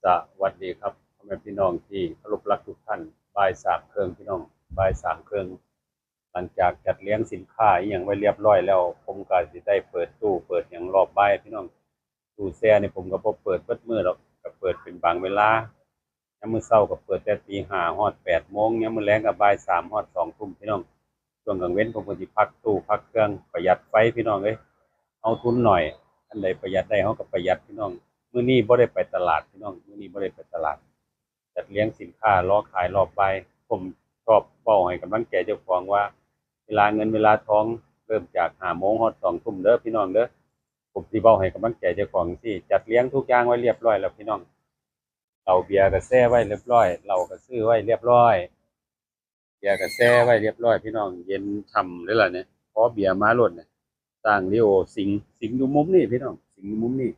สวัสดีครับพ่อแม่พี่น้องที่เคารพรักทุกท่านบ่ายสามเครื่องพี่น้องบ่ายสามเครื่องหลังจากจัดเลี้ยงสินค้าอหย่างไว้เรียบร้อยแล้วผมก็สิได้เปิดตู้เปิดอย่างรอบบ่ายพี่น้องตู้แช่นี่ผมก็บ่เปิดเบิดมื้อหรอกก็เปิดเป็นบางเวลายามมื้อเช้าก็เปิดแต่ตีห้าฮอด8 โมงยามมื้อแลงก็บ่ายสามฮอด2 ทุ่มพี่น้องช่วงกลางเว้นผมก็สิพักตู้พักเครื่องประหยัดไฟพี่น้องเอ้ยเอาทุนหน่อยอันใดประหยัดได้เราก็ประหยัดพี่น้อง มื้อนี้บ่ได้ไปตลาดพี่น้องมื้อนี้บ่ได้ไปตลาดจัดเลี้ยงสินค้ารอขายรอบบ่ายผมชอบเว้าให้กำลังใจเจ้าของว่าเวลาเงินเวลาทองเริ่มจาก5 โมงฮอด2 ทุ่มเด้อพี่น้องเด้อผมสิเว้าให้กำลังใจเจ้าของจั่งซี้จัดเลี้ยงทุกอย่างไว้เรียบร้อยแล้วพี่น้องเหล้าเบียร์ก็แช่ไว้เรียบร้อยเหล้าก็ซื้อไว้เรียบร้อยเบียร์ก็แช่ไว้เรียบร้อยพี่น้องเย็นช่ำเลยล่ะเนี่ยพอเบียร์มาโลดเนี่ยสร้างลีโอสิงอยู่มุมนี้พี่น้องสิงอยู่มุมนี้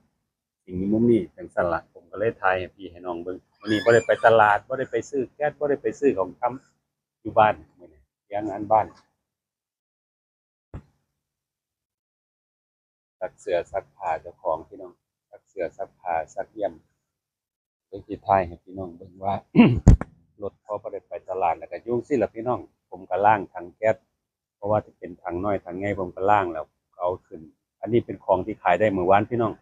สิ่งนี้มุมนี้จังซั่นล่ะผมก็เลยถ่ายให้พี่ให้น้องเบิ่งวันนี้บ่ได้ไปตลาดบ่ได้ไปซื้อแก๊สบ่ได้ไปซื้อของทำอยู่บ้านมื้อนี้เลี้ยงงานบ้านซักเสื้อซักผ้าเจ้าของพี่น้องซักเสื้อซักผ้าซักเยี่ยมเลยสิถ่ายให้พี่น้องเบิ่งว่า รถพอบ่ได้ไปตลาดแล้วก็อยู่จั่งซี้ล่ะพี่น้องผมก็ล้างถังแก๊สเพราะว่าจะเป็นถังน้อยถังใหญ่ผมก็ล้างแล้วเอาขึ้นอันนี้เป็นของที่ขายได้เมื่อวานพี่น้อง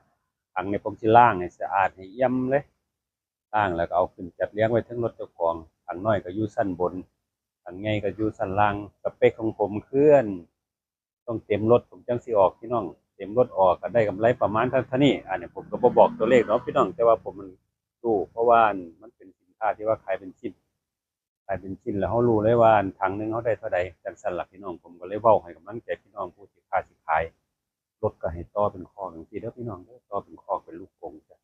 ถังเนี่ยผมสิล้างให้สะอาดให้เอี่ยมเลย ล่างแล้วก็เอาขึ้นจัดเลี้ยงไว้ทั้งรถเจ้าของถังน้อยก็อยู่ชั้นบนถังใหญ่ก็อยู่ชั้นล่างสเปคของผมเคลื่อนต้องเต็มรถผมจังสิออกพี่น้องเต็มรถออกก็ได้กำไรประมาณเท่านี้อันนี้ผมก็บ่บอกตัวเลขเนาะพี่น้องแต่ว่าผมมันรู้เพราะว่ามันเป็นสินค้าที่ว่าขายเป็นชิ้นขายเป็นชิ้นแล้วเขารู้เลยว่าถังหนึงเขาได้เท่าใดจังซั่นล่ะพี่น้องผมก็เลยเว้าให้กำลังใจพี่น้องผู้ที่ค้าสิขายรถก็ให้ต่อเป็นคอกจังซี่เด้อพี่น้องเด้อต่อเป็นคอกเป็นลูกกรงจ้ะ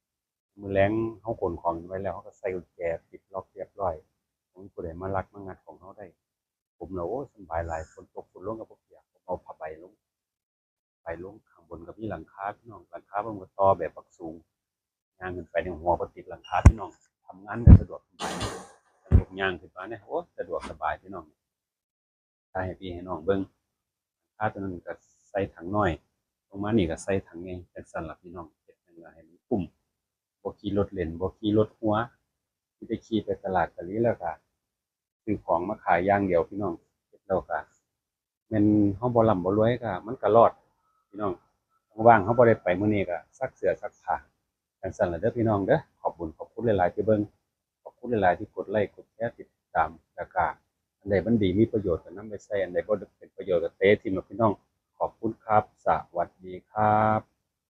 มือแรงเขาขนของไว้แล้วเขาก็ใส่กุญแจปิดล็อกเรียบร้อยผมผู้ใดมาลักมางัดของเขาได้ผมเราโอ้สบายหลายฝนตกฝนลงกับพวกเปียกผมเอาผ้าใบลงไปลงข้างบนกับพี่หลังคาพี่น้องหลังคาผมก็ต่อแบบปักสูงย่างขึ้นไปในหัวก็ติดหลังคาพี่น้องทำงานก็สะดวกสบายสะดวกย่างขึ้นมาเนี่ยโอ้สะดวกสบายพี่น้องถ้าให้พี่ให้น้องเบิ้งถ้าตัวนั้นก็ใส่ถังน้อยลงมานี่ก็ใส่ถังใหญ่จังซั่นล่ะพี่น้องเฮ็ดจั่งใดให้มันคุ้ม บ่ขี่รถเล่นบ่ขี่รถหัวมีแต่ขี่ไปตลาดตะลีแล้วก็ซื้อของมาขายอย่างเดียวพี่น้องเฮ็ดแล้วก็แม่นเฮาบ่ร่ำบ่รวยก็มันก็รอดพี่น้องว่างๆเฮาบ่ได้ไปมื้อนี้ก็ซักเสื้อซักผ้าจังซั่นล่ะเด้อพี่น้องเด้อขอบคุณหลายๆที่เบิ่งขอบคุณหลายๆที่กดไลค์กดแชร์ติดตามแล้วก็อันใดมันดีมีประโยชน์ก็นำไปใช้อันใดบ่เป็นประโยชน์ก็เตะทิ่มล่ะพี่น้องขอบคุณครับสวัสดีครับ